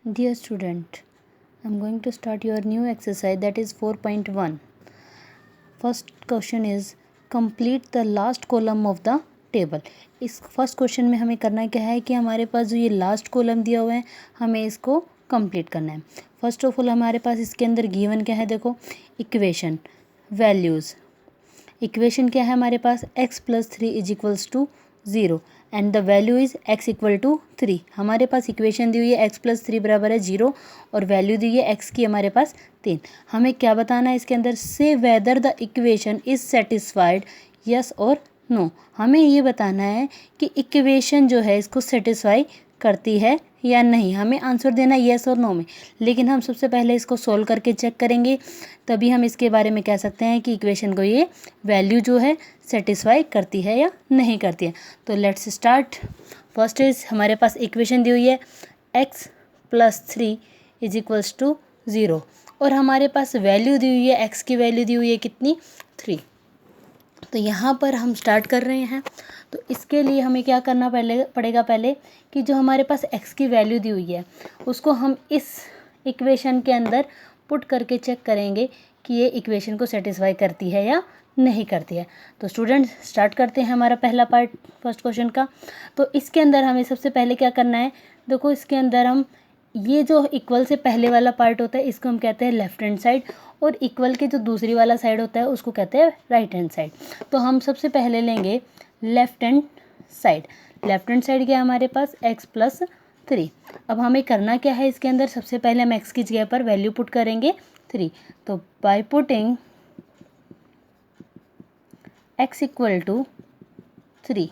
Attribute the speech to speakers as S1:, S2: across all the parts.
S1: Dear student, I am going to start your new exercise, that is 4.1. First question is complete the last column of the table. इस first question में हमें करना क्या है कि हमारे पास जो ये लास्ट कॉलम दिया हुआ है हमें इसको कंप्लीट करना है. फर्स्ट ऑफ ऑल हमारे पास इसके अंदर गिवन क्या है, देखो इक्वेशन, वैल्यूज़. इक्वेशन क्या है हमारे पास, x + 3 = 0 and the value is x = 3. हमारे पास इक्वेशन दी हुई है x + 3 = 0 और वैल्यू दी है x की हमारे पास 3. हमें क्या बताना है इसके अंदर, से whether the equation is satisfied, yes और नो. हमें ये बताना है कि इक्वेशन जो है इसको सेटिस्फाई करती है या नहीं. हमें आंसर देना येस और नो में, लेकिन हम सबसे पहले इसको सोल्व करके चेक करेंगे, तभी हम इसके बारे में कह सकते हैं कि इक्वेशन को ये वैल्यू जो है सेटिस्फाई करती है या नहीं करती है. तो लेट्स स्टार्ट. फर्स्ट इज हमारे पास इक्वेशन दी हुई है x + 3 = 0 और हमारे पास वैल्यू दी हुई है, x की वैल्यू दी हुई है कितनी, 3. तो यहाँ पर हम स्टार्ट कर रहे हैं. तो इसके लिए हमें क्या करना पड़ेगा पहले कि जो हमारे पास x की वैल्यू दी हुई है उसको हम इस इक्वेशन के अंदर पुट करके चेक करेंगे कि ये इक्वेशन को सेटिस्फाई करती है या नहीं करती है. तो स्टूडेंट स्टार्ट करते हैं हमारा पहला पार्ट फर्स्ट क्वेश्चन का. तो इसके अंदर हमें सबसे पहले क्या करना है, देखो इसके अंदर हम ये जो इक्वल से पहले वाला पार्ट होता है इसको हम कहते हैं लेफ्ट हैंड साइड और इक्वल के जो दूसरी वाला साइड होता है उसको कहते हैं राइट हैंड साइड. तो हम सबसे पहले लेंगे left hand side. Left hand side क्या है हमारे पास, x + 3. अब हमें करना क्या है इसके अंदर, सबसे पहले हम x की जगह पर वैल्यू पुट करेंगे 3. तो बाय पुटिंग x = 3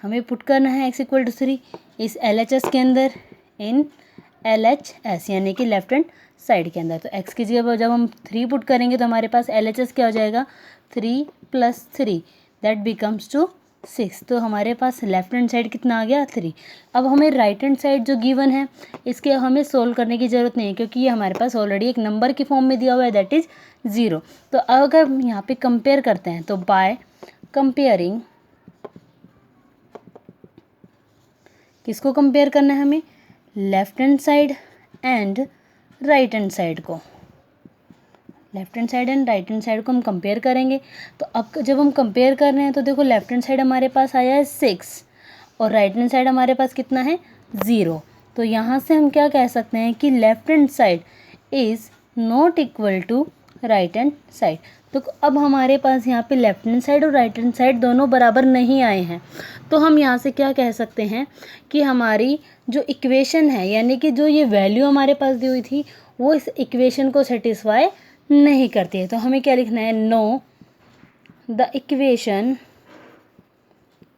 S1: हमें पुट करना है x = 3 इस LHS के अंदर, इन LHS यानी कि लेफ्ट हैंड साइड के अंदर. तो x की जगह पर जब हम 3 पुट करेंगे तो हमारे पास LHS क्या हो जाएगा, 3 + 3 दैट बिकम्स टू 6. तो हमारे पास लेफ्ट हैंड साइड कितना आ गया, 3. अब हमें राइट हैंड साइड जो गिवन है इसके हमें सोल्व करने की ज़रूरत नहीं है क्योंकि ये हमारे पास ऑलरेडी एक नंबर की फॉर्म में दिया हुआ है, दैट इज़ 0. तो अगर हम यहाँ पे कंपेयर करते हैं तो बाय कंपेयरिंग, किसको कंपेयर करना है हमें, left hand side and right hand side को. Left hand side and right hand side को हम कंपेयर करेंगे. तो अब जब हम कंपेयर कर रहे हैं तो देखो लेफ्ट हैंड साइड हमारे पास आया है 6 और राइट हैंड साइड हमारे पास कितना है, 0. तो यहाँ से हम क्या कह सकते हैं कि left hand side is not equal to right hand side. तो अब हमारे पास यहाँ पे लेफ्ट हैंड साइड और राइट हैंड साइड दोनों बराबर नहीं आए हैं. तो हम यहाँ से क्या कह सकते हैं कि हमारी जो इक्वेशन है यानी कि जो ये वैल्यू हमारे पास दी हुई थी वो इस इक्वेशन को सेटिस्फाई नहीं करती है. तो हमें क्या लिखना है, no the equation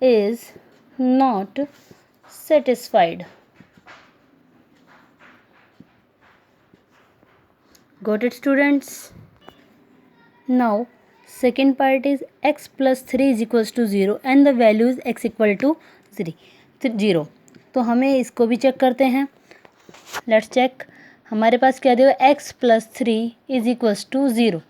S1: is not satisfied. Got it students? Now second part is x + 3 = 0 and the value is x = 0. तो हमें इसको भी चेक करते हैं. Let's check. हमारे पास क्या दिया हुआ है, x + 3 = 0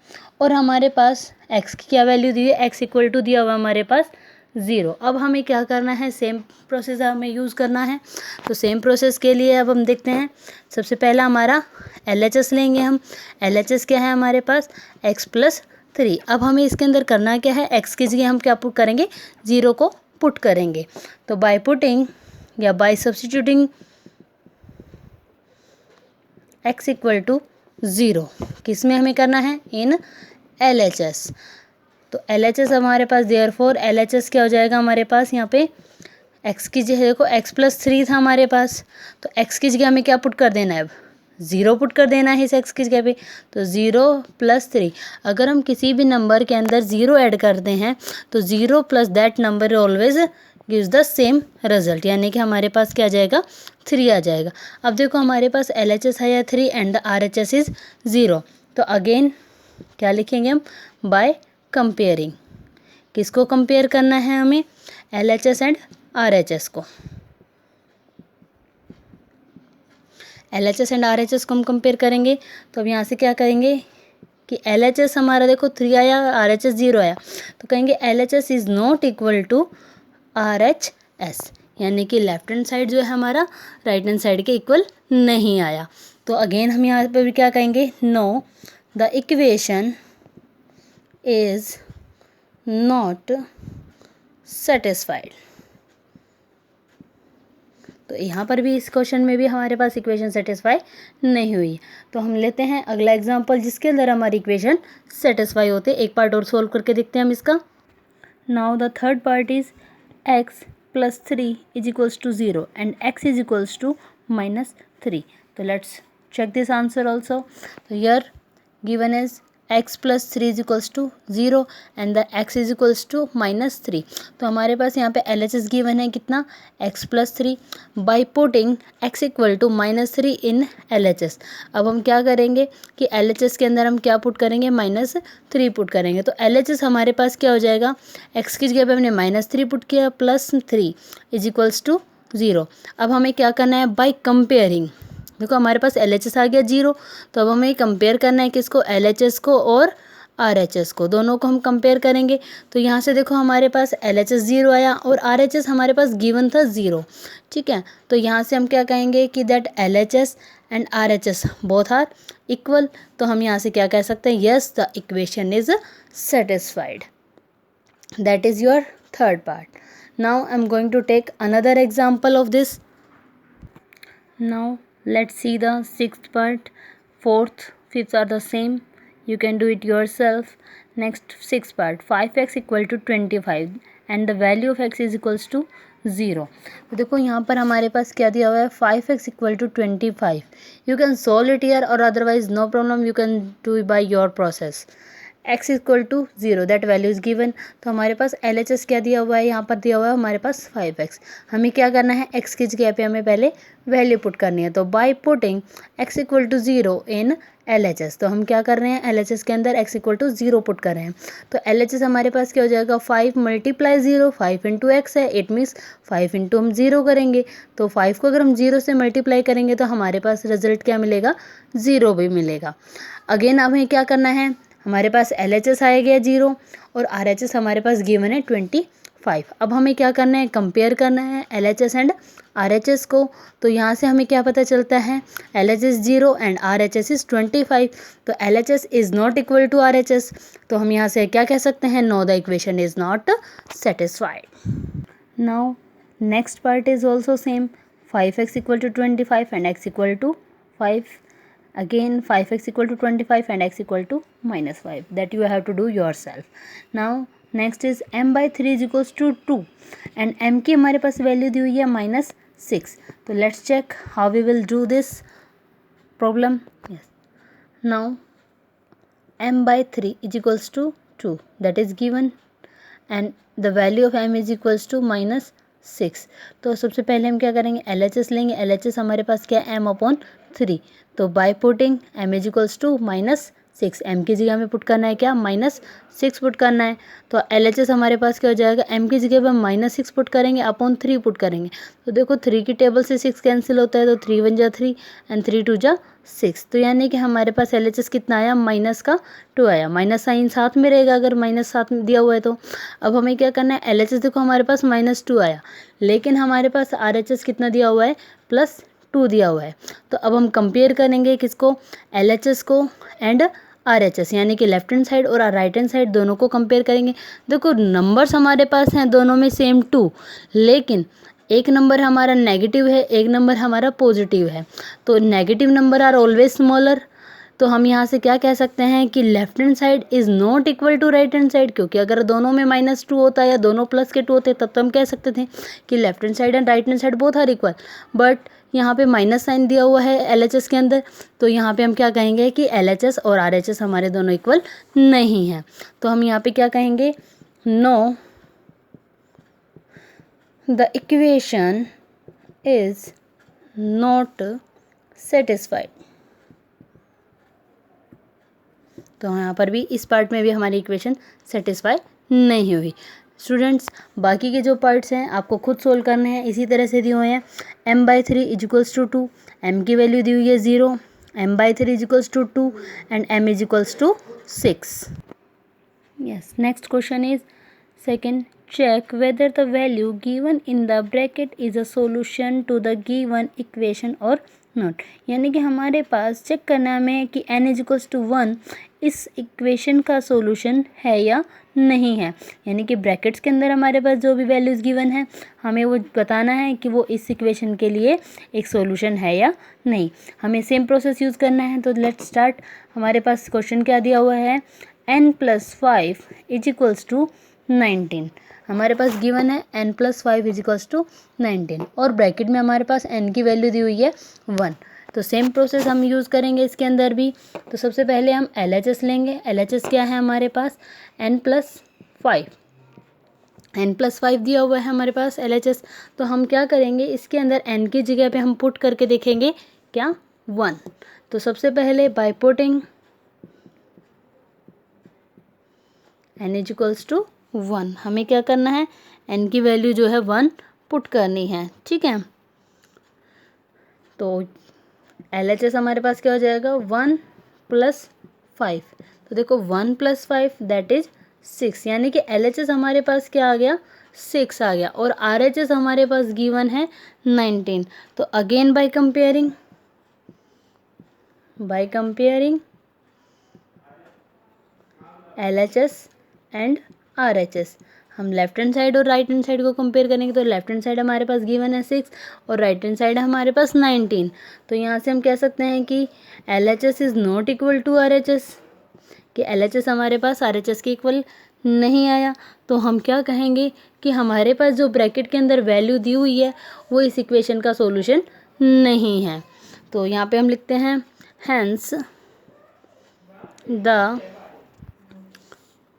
S1: और हमारे पास x की क्या वैल्यू दी है, x = दिया हुआ हमारे पास 0. अब हमें क्या करना है, सेम प्रोसेस हमें यूज़ करना है. तो सेम प्रोसेस के लिए अब हम देखते हैं. सबसे पहला हमारा LHS लेंगे हम. LHS क्या है हमारे पास, x + 3. अब हमें इसके अंदर करना क्या है, x की जगह हम क्या पुट करेंगे, 0 को पुट करेंगे. तो बाय पुटिंग या बाय सब्स्टिट्यूटिंग x = 0 किस में हमें करना है, इन LHS. तो LHS हमारे पास देयरफॉर LHS क्या हो जाएगा हमारे पास, यहाँ पे x की जगह देखो x + 3 था हमारे पास, तो x की जगह हमें क्या पुट कर देना है, अब 0 पुट कर देना है इस x की जगह पे. तो 0 + 3, अगर हम किसी भी नंबर के अंदर 0 ऐड करते हैं तो 0 + that number always gives the same result, यानी कि हमारे पास क्या आ जाएगा, 3 आ जाएगा. अब देखो हमारे पास LHS है या 3 एंड द RHS इज़ 0. तो अगेन क्या लिखेंगे हम, बाय कंपेयरिंग. किसको कंपेयर करना है हमें, LHS एंड RHS को. LHS एंड RHS को हम कंपेयर करेंगे. तो अब यहाँ से क्या करेंगे कि LHS हमारा देखो 3 आया, RHS 0 आया. तो कहेंगे LHS is not equal to RHS, यानी कि लेफ्ट हैंड साइड जो है हमारा राइट हैंड साइड के इक्वल नहीं आया। तो अगेन हम यहाँ पर भी क्या कहेंगे, no the equation is not satisfied. तो यहाँ पर भी इस क्वेश्चन में भी हमारे पास इक्वेशन सेटिस्फाई नहीं हुई। तो हम लेते हैं अगला एग्जांपल जिसके अंदर हमारी इक्वेशन सेटिस्फाई होते। एक पार्ट और सोल्व करके देखते हैं हम इसका। Now the third part is x + 3 = 0 and x = -3. तो let's check this answer also. So here given is x + 3 = 0 and the x = -3. तो हमारे पास यहाँ पे LHS गिवन है कितना, x + 3 by putting x = -3 in LHS। अब हम क्या करेंगे कि LHS के अंदर हम क्या पुट करेंगे, -3 पुट करेंगे। तो LHS हमारे पास क्या हो जाएगा, x की जगह पे हमने -3 पुट किया +3 = 0। अब हमें क्या करना है, बाई कंपेयरिंग, देखो हमारे पास LHS आ गया 0। तो अब हमें कंपेयर करना है किसको, LHS को और RHS को, दोनों को हम कंपेयर करेंगे। तो यहाँ से देखो हमारे पास LHS 0 आया और RHS हमारे पास गिवन था 0, ठीक है। तो यहाँ से हम क्या कहेंगे कि that LHS and RHS both are equal. तो हम यहाँ से क्या कह सकते हैं, yes the equation is satisfied. That is your third part. Now I am going to take another example of this. Now let's see the sixth part. Fourth, fifth are the same, you can do it yourself. Next, sixth part, 5x = 25 and the value of x is equals to 0. तो देखो यहाँ पर हमारे पास क्या दिया हुआ है, 5x = 25. You can solve it here or otherwise no problem, you can do it by your process. x = 0 that value is given. तो हमारे पास LHS क्या दिया हुआ है, यहाँ पर दिया हुआ है हमारे पास 5x। हमें क्या करना है, x की जगह पे हमें पहले वैल्यू पुट करनी है। तो by putting x = 0 in LHS, तो हम क्या कर रहे हैं, LHS के अंदर x = 0 पुट कर रहे हैं। तो LHS हमारे पास क्या हो जाएगा, 5 × 0, 5 × x है, इट मीन्स 5 × हम 0 करेंगे। तो 5 को अगर हम 0 से मल्टीप्लाई करेंगे तो हमारे पास रिजल्ट क्या मिलेगा, 0 भी मिलेगा। अगेन हमें क्या करना है, हमारे पास LHS आया गया 0 और RHS हमारे पास गिवन है 25। अब हमें क्या करना है, कंपेयर करना है LHS एंड RHS को। तो यहाँ से हमें क्या पता चलता है, LHS 0 एंड RHS इज़ 25। तो LHS is not equal to RHS। तो हम यहाँ से क्या कह सकते हैं, no the equation is not satisfied. Now next part is also same, 5x = 25 and x = 5. Again 5x = 25 and x = -5, that you have to do yourself. Now next is m/3 = 2 and m की हमारे पास value दी हुई है -6। तो let's check how we will do this problem. Yes, now m/3 = 2 that is given and the value of m is equals to -6। तो सबसे पहले हम क्या करेंगे, LHS लेंगे। LHS हमारे पास क्या है, m/3। तो by putting m is equals to -6, m की जगह हमें पुट करना है क्या, -6 पुट करना है। तो LHS हमारे पास क्या हो जाएगा, m की जगह पर -6 पुट करेंगे अपॉन 3 पुट करेंगे। तो देखो 3 की टेबल से 6 कैंसिल होता है, तो 3 × 1 = 3 एंड 3 × 2 = 6। तो यानी कि हमारे पास LHS कितना आया, -2 आया। माइनस साइन साथ में रहेगा अगर -7 दिया हुआ है तो। अब हमें क्या करना है, LHS देखो हमारे पास -2 आया, लेकिन हमारे पास RHS कितना दिया हुआ है, +2 दिया हुआ है। तो अब हम कंपेयर करेंगे किसको, LHS को एंड RHS, यानी कि लेफ्ट हैंड साइड और राइट हैंड साइड दोनों को कंपेयर करेंगे। देखो नंबर्स हमारे पास हैं दोनों में सेम 2, लेकिन एक नंबर हमारा नेगेटिव है, एक नंबर हमारा पॉजिटिव है। तो negative number are always smaller. तो हम यहाँ से क्या कह सकते हैं कि left hand side is not equal to right hand side, क्योंकि अगर दोनों में -2 होता या दोनों प्लस के 2 होते तब तो हम कह सकते थे कि left hand side and right hand side both are equal. But यहाँ पे माइनस साइन दिया हुआ है LHS के अंदर, तो यहाँ पे हम क्या कहेंगे कि LHS और RHS हमारे दोनों इक्वल नहीं हैं। तो हम यहाँ पे क्या कहेंगे, no the equation is not satisfied. तो यहाँ पर भी इस पार्ट में भी हमारी इक्वेशन सेटिस्फाई नहीं हुई। स्टूडेंट्स बाकी के जो पार्ट्स हैं आपको खुद सोल्व करने हैं, इसी तरह से दिए हुए हैं। m/3 = 2, m की वैल्यू दी हुई है 0, m/3 = 2 and m is equals to 6. Yes, next question is second, check whether the value given in the bracket is a solution to the given equation or not। यानी कि हमारे पास check करना है कि n is equals to 1 इस equation का solution है या नहीं है। यानी कि ब्रैकेट्स के अंदर हमारे पास जो भी वैल्यूज़ गिवन है हमें वो बताना है कि वो इस इक्वेशन के लिए एक सॉल्यूशन है या नहीं। हमें सेम प्रोसेस यूज़ करना है। तो लेट्स स्टार्ट। हमारे पास क्वेश्चन क्या दिया हुआ है, n+5 इज इक्वल्स टू 19। हमारे पास गिवन है n+5 इज इक्वल्स टू 19 और ब्रैकेट में हमारे पास n की वैल्यू दी हुई है 1। तो सेम प्रोसेस हम यूज़ करेंगे इसके अंदर भी। तो सबसे पहले हम LHS लेंगे। LHS क्या है हमारे पास, n+5 दिया हुआ है हमारे पास LHS। तो हम क्या करेंगे, इसके अंदर n की जगह पे हम पुट करके देखेंगे क्या, 1। तो सबसे पहले by putting n is equals to 1 हमें क्या करना है, n की वैल्यू जो है 1 पुट करनी है, ठीक है। तो LHS हमारे पास क्या हो जाएगा, 1+5। तो देखो 1+5 दैट इज 6, यानी कि LHS हमारे पास क्या आ गया, 6 आ गया। और RHS हमारे पास गिवन है 19। तो again by comparing LHS and RHS, हम लेफ्ट हैंड साइड और राइट हैंड साइड को कंपेयर करेंगे। तो लेफ्ट हैंड साइड हमारे पास गिवन है 6 और राइट हैंड साइड हमारे पास 19। तो यहाँ से हम कह सकते हैं कि LHS is not equal to RHS, कि LHS हमारे पास RHS के इक्वल नहीं आया। तो हम क्या कहेंगे कि हमारे पास जो ब्रैकेट के अंदर वैल्यू दी हुई है वो इस इक्वेशन का सॉल्यूशन नहीं है। तो यहाँ पे हम लिखते हैं हैंस द,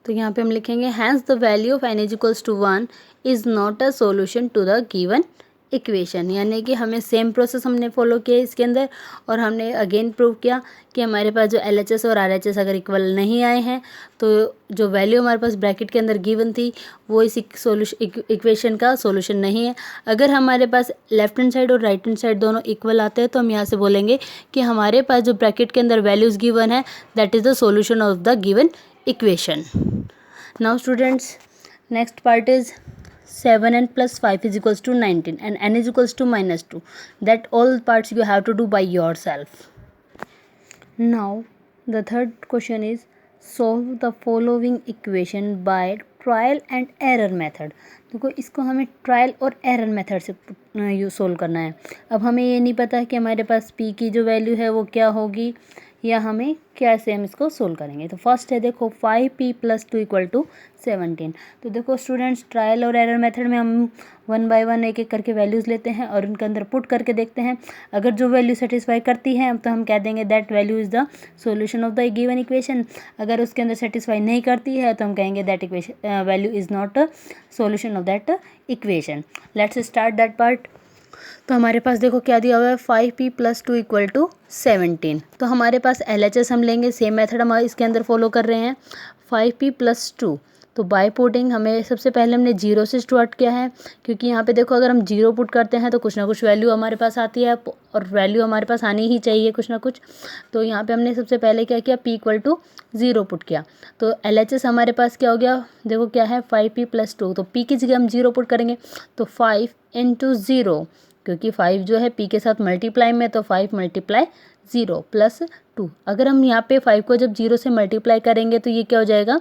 S1: तो यहाँ पे हम लिखेंगे hence the value of n is equals to 1 is not a solution to the given equation. यानी कि हमें सेम प्रोसेस हमने फॉलो किया इसके अंदर और हमने अगेन प्रूव किया कि हमारे पास जो LHS और RHS अगर इक्वल नहीं आए हैं तो जो वैल्यू हमारे पास ब्रैकेट के अंदर गिवन थी वो इस इक्वेशन का सॉल्यूशन नहीं है। अगर हमारे पास लेफ्ट हैंड साइड और राइट हैंड साइड दोनों इक्वल आते हैं तो हम यहाँ से बोलेंगे कि हमारे पास जो ब्रैकेट के अंदर वैल्यूज़ गिवन है that is the solution of the given equation. Now students, next part is 7n plus 5 is equals to 19 and n is equals to -2. That all parts you have to do by yourself. Now the third question is solve the following equation by trial and error method. देखो इसको हमें trial और error method से solve करना है। अब हमें ये नहीं पता कि हमारे पास p की जो वैल्यू है वो क्या होगी या हमें कैसे हम इसको सोल्व करेंगे। तो फर्स्ट है देखो 5p + 2 = 17। तो देखो स्टूडेंट्स, ट्रायल और एरर मेथड में हम 1 बाय 1 एक एक करके वैल्यूज़ लेते हैं और उनके अंदर पुट करके देखते हैं। अगर जो वैल्यू सेटिस्फाई करती है तो हम कह देंगे that value is the solution of the given equation. अगर उसके अंदर सेटिस्फाई नहीं करती है तो हम कहेंगे that equation value is not a solution of that equation. Let's start that part. तो हमारे पास देखो क्या दिया हुआ है, 5p + 2 = 17। तो हमारे पास LHS हम लेंगे, सेम मेथड हम इसके अंदर फॉलो कर रहे हैं। 5p + 2, तो बाय पुटिंग हमें सबसे पहले हमने 0 से स्टार्ट किया है, क्योंकि यहाँ पे देखो अगर हम 0 पुट करते हैं तो कुछ ना कुछ वैल्यू हमारे पास आती है और वैल्यू हमारे पास आनी ही चाहिए कुछ ना कुछ। तो यहाँ पे हमने सबसे पहले क्या किया, p = 0 पुट किया। तो LHS हमारे पास क्या हो गया, देखो क्या है 5p + 2, तो p की जगह हम 0 पुट करेंगे। तो 5 × 0, क्योंकि 5 जो है p के साथ मल्टीप्लाई में, तो 5 × 0 + 2। अगर हम यहाँ पे 5 को जब 0 से मल्टीप्लाई करेंगे तो ये क्या हो जाएगा,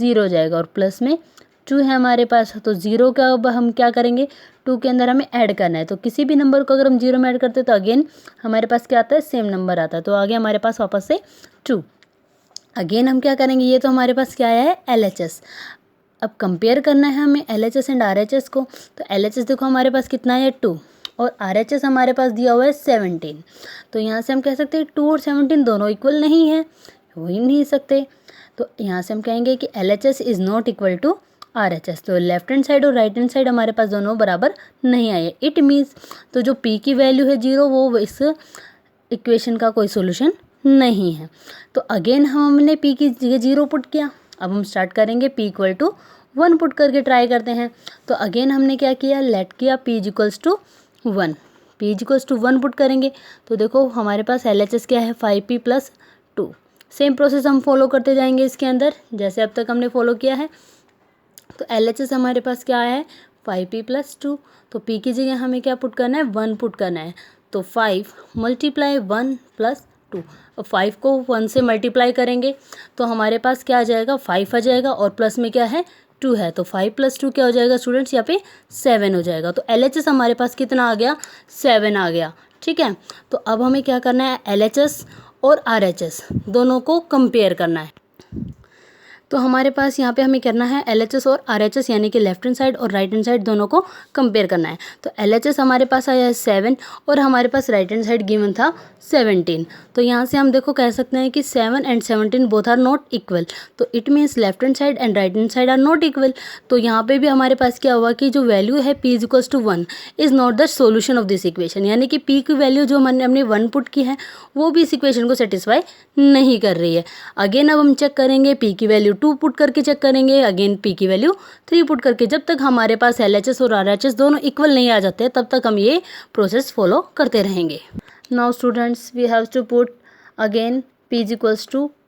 S1: 0 हो जाएगा और प्लस में 2 है हमारे पास। तो 0 का अब हम क्या करेंगे, 2 के अंदर हमें ऐड करना है। तो किसी भी नंबर को अगर हम 0 में ऐड करते हैं तो अगेन हमारे पास क्या आता है, सेम नंबर आता है। तो आगे हमारे पास वापस से 2। अगेन हम क्या करेंगे, ये तो हमारे पास क्या है, LHS। अब कंपेयर करना है हमें LHS एंड RHS को। तो LHS देखो हमारे पास कितना है, 2, और RHS हमारे पास दिया हुआ है 17। तो यहाँ से हम कह सकते हैं 2 और 17 दोनों इक्वल नहीं है, हो ही नहीं सकते। तो यहाँ से हम कहेंगे कि LHS is not equal to RHS। तो लेफ्ट हैंड साइड और राइट हैंड साइड हमारे पास दोनों बराबर नहीं आए। इट मीन्स तो जो p की वैल्यू है 0 वो इस इक्वेशन का कोई सोल्यूशन नहीं है। तो अगेन हमने p की जगह 0 पुट किया। अब हम स्टार्ट करेंगे p = 1 पुट करके ट्राई करते हैं। तो अगेन हमने क्या किया, लेट किया p = 1, p = 1 पुट करेंगे। तो देखो हमारे पास LHS क्या है, 5p + 2। सेम प्रोसेस हम फॉलो करते जाएंगे इसके अंदर जैसे अब तक हमने फॉलो किया है। तो LHS हमारे पास क्या है 5p + 2, तो p की जगह हमें क्या पुट करना है 1 पुट करना है, तो 5 × 1 + 2। अब 5 को 1 से मल्टीप्लाई करेंगे तो हमारे पास क्या आ जाएगा 5 आ जाएगा और प्लस में क्या है 2 है, तो 5 + 2 क्या हो जाएगा स्टूडेंट्स यहाँ पे 7 हो जाएगा। तो LHS हमारे पास कितना आ गया 7 आ गया। ठीक है, तो अब हमें क्या करना है LHS और RHS दोनों को कंपेयर करना है। तो हमारे पास यहाँ पे हमें करना है LHS और RHS यानी कि लेफ्ट हैंड साइड और राइट हैंड साइड दोनों को कंपेयर करना है। तो LHS हमारे पास आया है 7 और हमारे पास राइट हैंड साइड गिवन था 17। तो यहाँ से हम देखो कह सकते हैं कि 7 and 17 both are not equal, तो it means left hand side and right hand side are not equal. तो यहाँ पे भी हमारे पास क्या हुआ कि जो वैल्यू है p = 1 is not the solution of this equation, यानी कि p की वैल्यू जो हमने 1 पुट की है वो भी इस इक्वेशन को सेटिस्फाई नहीं कर रही है। अगेन अब हम चेक करेंगे p की वैल्यू 2 पुट करके चेक करेंगे, अगेन p की वैल्यू 3 पुट करके। जब तक हमारे पास LHS और RHS दोनों इक्वल नहीं आ जाते तब तक हम ये प्रोसेस फॉलो करते रहेंगे। Now students we have to put again p =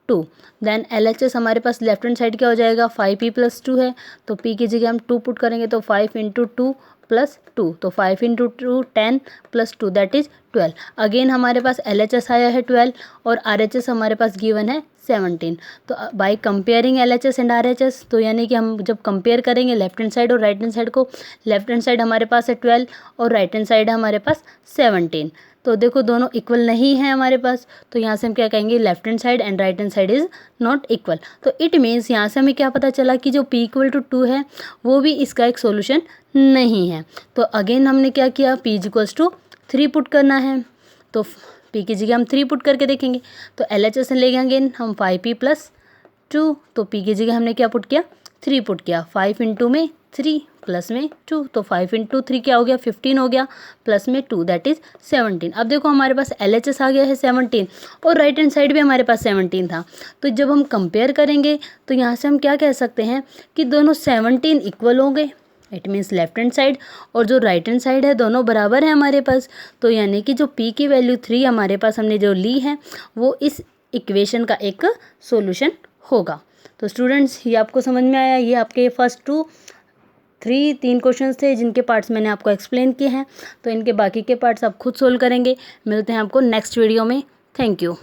S1: 2, then LHS हमारे पास लेफ्ट हैंड साइड क्या हो जाएगा 5p + 2 है, तो p की जगह हम 2 पुट करेंगे तो 5 × 2 + 2, तो 5 × 2 10 + 2 दैट इज़ 12। अगेन हमारे पास LHS आया है 12 और RHS हमारे पास गिवन है 17। तो by comparing LHS and RHS, तो यानी कि हम जब कंपेयर करेंगे लेफ्ट हैंड साइड और राइट हैंड साइड को, लेफ्ट हैंड साइड हमारे पास है 12 और राइट हैंड साइड हमारे पास 17। तो देखो दोनों इक्वल नहीं है हमारे पास, तो यहाँ से हम क्या कहेंगे left hand side and right hand side is not equal. तो इट मीन्स यहाँ से हमें क्या पता चला कि जो p = 2 है वो भी इसका एक सोल्यूशन नहीं है। तो अगेन हमने क्या किया p = 3 पुट करना है, तो p की जगह हम 3 पुट करके देखेंगे। तो LHS ले गए अगेन हम 5p + 2, तो p की जगह हमने क्या पुट किया 3 पुट किया, 5 × 3 प्लस में 2, तो 5 × 3 क्या हो गया 15 हो गया, प्लस में 2 दैट इज़ 17। अब देखो हमारे पास LHS आ गया है 17 और राइट हैंड साइड भी हमारे पास 17 था। तो जब हम कंपेयर करेंगे तो यहाँ से हम क्या कह सकते हैं कि दोनों 17 इक्वल हो गए, it means left hand side और जो राइट हैंड साइड है दोनों बराबर है हमारे पास। तो यानी कि जो p की वैल्यू 3 हमारे पास हमने जो ली है वो इस इक्वेशन का एक सॉल्यूशन होगा। तो स्टूडेंट्स ये आपको समझ में आया, ये आपके फर्स्ट 3 क्वेश्चंस थे जिनके पार्ट्स मैंने आपको एक्सप्लेन किए हैं। तो इनके बाकी के पार्ट्स आप खुद सोल्व करेंगे। मिलते हैं आपको नेक्स्ट वीडियो में। Thank you.